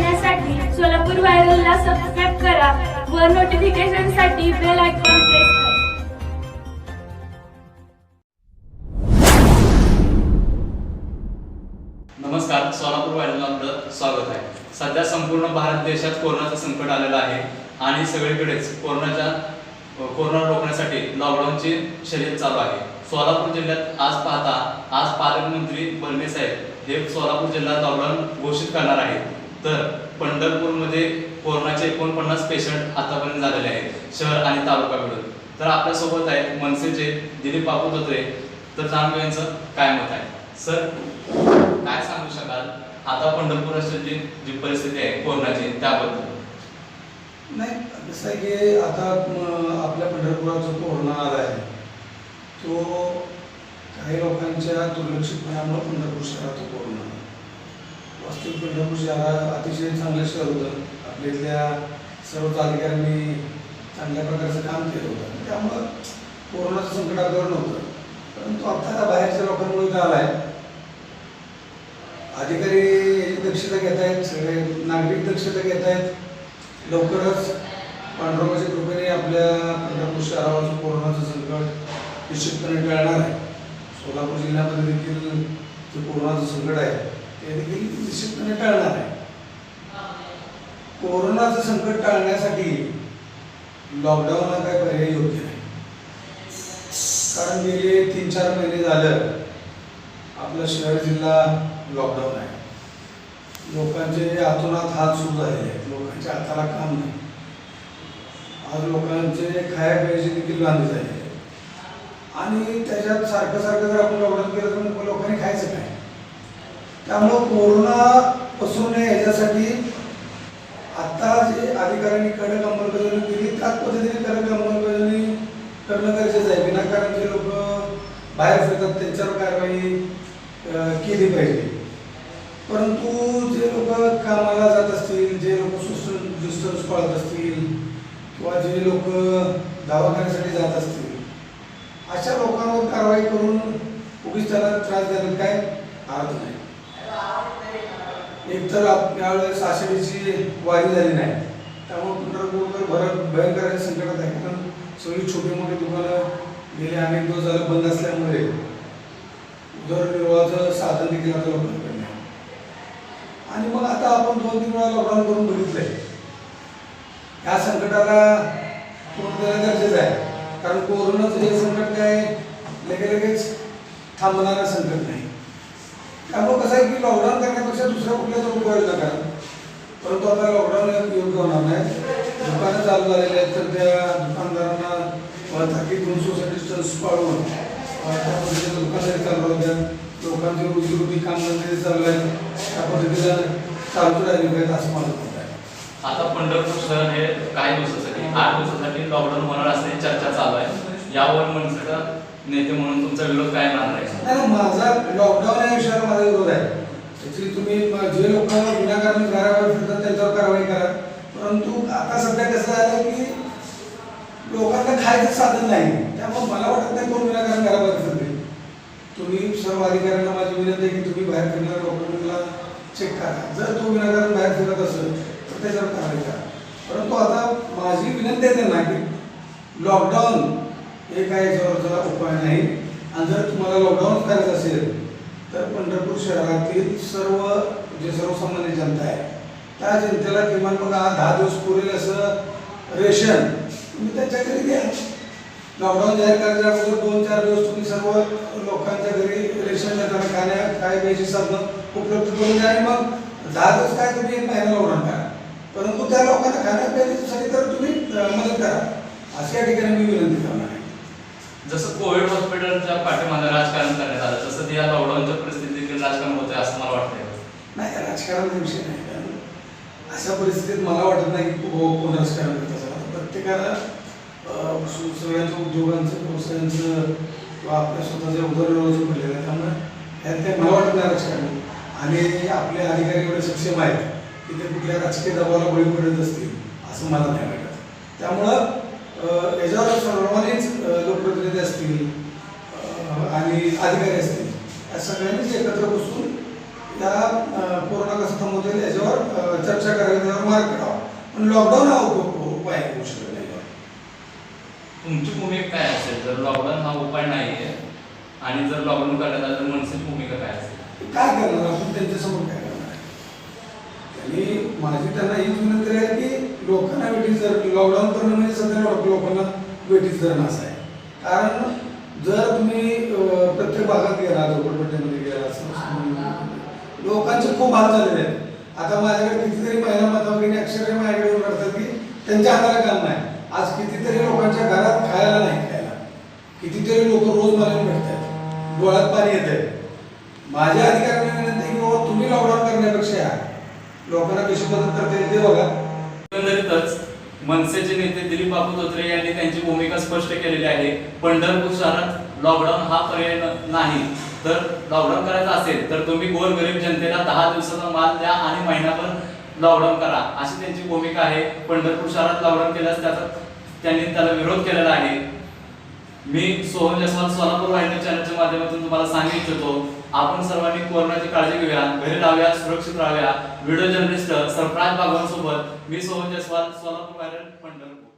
पाहण्यासाठी सोलापूर व्हायरलला सबस्क्राईब करा व नोटिफिकेशनसाठी बेल आयकॉन प्रेस करा. नमस्कार, सोलापूर व्हायरलला आपलं स्वागत आहे. सध्या संपूर्ण भारत देशात कोरोनाचं संकट आलेलं आहे आणि सगळीकडेच कोरोना रोखण्यासाठी लॉकडाऊनची शर्यत चालू आहे. सोलापूर जिल्ह्यात आज पालकमंत्री बर्मे साहेब हे सोलापूर जिल्ह्यात लॉकडाऊन घोषित करणार आहेत. तर पंढरपूरमध्ये कोरोनाचे 49 पेशंट आतापर्यंत झालेले आहेत शहर आणि तालुका मिळून. तर आपल्यासोबत आहेत मनसेचे दिलीप बापू धोत्रे. तर जाणून यांचं काय मत आहे. सर, काय सांगू शकाल आता पंढरपुराची जी परिस्थिती आहे कोरोनाची त्याबद्दल? नाही, कसं आहे की आता आपल्या पंढरपुरात जो कोरोना आला आहे तो काही लोकांच्या दुर्लक्षितपणामुळे पंढरपूर शहरात तो कोरोना आला. वास्तविक पंढरपूर शहर अतिशय चांगलं शहर होतं. आपल्या इथल्या सर्व अधिकाऱ्यांनी चांगल्या प्रकारचं काम केलं होतं, त्यामुळं कोरोनाचं संकट आपल्यावर नव्हतं. परंतु आता बाहेरच्या लोकांमुळे इथं आला आहे. अधिकारी याची दक्षता घेत आहेत, सगळे नागरिक दक्षता घेत आहेत. लवकरच पांडुरंगाच्या कृपेने आपल्या पंढरपूर शहरावरचं कोरोनाचं संकट निश्चितपणे टळणार आहे. सोलापूर जिल्ह्यामध्ये देखील जे कोरोनाचं संकट आहे ते देखील निश्चितपणे टळणार आहे. कोरोनाचं संकट टाळण्यासाठी लॉकडाऊन हा काय पर्याय योग्य नाही. कारण गेले 3-4 महिने झालं आपला शहर जिल्हा लॉकडाऊन आहे. लोकांचे हातोनात हात सुरू झालेले आहेत. लोकांच्या हाताला काम नाही. आज लोकांचे खायापियाचे देखील वांदे झाले आहेत आणि त्याच्यात सारखं जर आपण लॉकडाऊन केलं तर मग लोकांनी खायचं काय. त्यामुळं कोरोना पसरू नये याच्यासाठी आता जे अधिकाऱ्यांनी कडक अंमलबजावणी केली त्याच पद्धतीने कडक अंमलबजावणी करणं गरजेचं आहे. विनाकारण जे लोक बाहेर फिरतात त्यांच्यावर कारवाई केली पाहिजे. परंतु जे लोक कामाला जात असतील, जे लोक सोशल डिस्टन्स पाळत असतील किंवा जे लोक दवाखान्यासाठी जात असतील अशा लोकांवर कारवाई करून उगीच त्याला त्रास देण्यात काय अर्थ नाही. एकतर यावेळेस आषाढीची वारी झाली नाही, त्यामुळे पंढरपूरकर भयंकर संकटात आहे. कारण सगळी छोटी मोठी दुकानं गेले अनेक दिवस झालं बंद असल्यामुळे उदरनिर्वाहाचं साधन देखील आता लोकांकडे नाही. आणि मग आता आपण 2-3 वेळा लॉकडाऊन करून बघितलंय. या संकटाला तोंड देणं गरजेचं आहे. कारण कोरोनाचं हे संकट काय लगेच थांबणारं संकट नाही. त्यामुळे कसं आहे की लॉकडाऊन करण्यापेक्षा दुसऱ्या कुठल्याच उपाययोजना करा. परंतु आता लॉकडाऊन योग्य होणार नाही. दुकानं चालू झालेली आहेत तर त्या दुकानदारांना थकीत सोशल डिस्टन्स पाळून त्या पद्धतीने दुकानदारी चालू होत्या. लोकांची रोजीरोटी कामधंदे चालू आहेत, त्या पद्धतीनं चालूच राहिली पाहिजे असं मला म्हणत आहे. आता पंढरपूर शहर हे काही दिवसासाठी 8 दिवसासाठी लॉकडाऊन होणार असल्याची चर्चा चालू आहे. यावर मनसेचा नेते म्हणून तुमचा विरोध काय राहणार आहे? नाही, माझा लॉकडाऊन या विषयावर माझा विरोध आहे. ॲक्च्युली तुम्ही जे लोक विनाकारण घराबाहेर फिरतात त्यांच्यावर कारवाई करा. परंतु आता सध्या कसं झालं की लोकांना खायचं साधन नाही. त्यामुळे मला वाटत नाही कोण विनाकारण घराबाहेर फिरते. तुम्ही सर्व अधिकाऱ्यांना माझी विनंती आहे की तुम्ही बाहेर फिरणाऱ्या लोकांना चेक करा. जर तो विनाकारण बाहेर फिरत असेल तर त्याच्यावर कारवाई करा. परंतु आता माझी विनंती आहे त्यांना की लॉकडाऊन हे काय याच्यावरचा उपाय नाही. आणि जर तुम्हाला लॉकडाऊन करायचं असेल तर पंढरपूर शहरातील सर्वसामान्य जनता आहे त्या जनतेला किमान बघा 10 दिवस पुरेल असं रेशन तुम्ही त्यांच्या घरी द्या. लॉकडाऊन जाहीर करायच्या अगोदर 2-4 दिवस तुम्ही सर्व लोकांच्या घरी रेशन देताना काय प्यायची साधनं उपलब्ध करून द्या. आणि मग 10 दिवस काय तुम्ही 1 महिना लॉकडाऊन करा. परंतु त्या लोकांना खाण्यापिण्यासाठी तर तुम्ही मदत करा अशा या ठिकाणी मी विनंती करणार आहे. जसं कोविड हॉस्पिटलच्या पाठीमागे राजकारण करण्यात आलं तसं या लॉकडाऊनच्या परिस्थितीत देखील राजकारण होतंय असं मला वाटतंय. नाही, राजकारणाचा विषय नाही. कारण अशा परिस्थितीत मला वाटत नाही की कोण राजकारण करत असेल. प्रत्येकाला सगळ्यांच्या उद्योगांचं व्यवसायांचं किंवा आपल्या स्वतःच्या उदरनिर्वाहाचं पडलेलं आहे. त्यामुळे ह्यात काही मला वाटत नाही राजकारण. आणि आपले अधिकारी एवढे सक्षम आहेत की ते कुठल्या राजकीय दबावाला बळी पडत असतील असं मला नाही वाटत. त्यामुळं याच्यावर सर्वांनीच लोकप्रतिनिधी असतील आणि अधिकारी असतील या सगळ्यांनीच एकत्र बसून या कोरोना कसं थांबवता येईल याच्यावर चर्चा पण लॉकडाऊन हा उपाय होऊ शकत नाही. तुमची भूमिका काय असेल जर लॉकडाऊन हा उपाय नाहीये आणि जर लॉकडाऊन करण्यात आलं तर मनसेची भूमिका काय असेल? काय करणार आपण त्यांच्यासमोर काय करणार आहे? आणि माझी त्यांना हीच विनंती आहे की लोकांना वेटीस धरण लॉकडाऊन करणं म्हणजे सध्या लोकांना वेटीस धरण असं आहे. कारण जर तुम्ही प्रत्येक भागात गेला झोपडपट्ट्यामध्ये गेला असं लोकांचे खूप हाल झालेले आहेत. आता माझ्याकडे कितीतरी महिला माताभगिनी अक्षरशः माझ्याकडे येऊन करतात की त्यांच्या हाताला काम नाही. आज कितीतरी लोकांच्या घरात खायला नाही खायला, कितीतरी लोक रोज मला भेटतात, डोळ्यात पाणी येत आहे. माझ्या अधिकाऱ्यांना विनंती आहे की बाबा तुम्ही लॉकडाऊन करण्यापेक्षा लोकांना कशी मदत करता येईल ते बघा. एकंदरीतच मनसेचे नेते दिलीप बापू धोत्रे यांनी त्यांची भूमिका स्पष्ट केलेली आहे. पंढरपूर शहरात लॉकडाऊन हा पर्याय नाही. तर लॉकडाऊन करायचं असेल तर तुम्ही गोरगरीब जनतेला 10 दिवसाचा माल द्या आणि महिनाभर लॉकडाऊन करा, अशी त्यांची भूमिका आहे. पंढरपूर शहरात लॉकडाऊन केल्यास त्यांनी त्याला विरोध केलेला आहे. मी सोहम जयस्वाल सोलापूर वाहिनी चॅनलच्या माध्यमातून तुम्हाला सांगू इच्छितो, आपण सर्वांनी कोरोनाची काळजी घेऊया, घरी राहूया, सुरक्षित राहूया. व्हिडिओ जर्नलिस्ट सरफराज बागवान सोबत मी सोहम जयस्वाल सोलापूर वाहिनी पंढरपूर.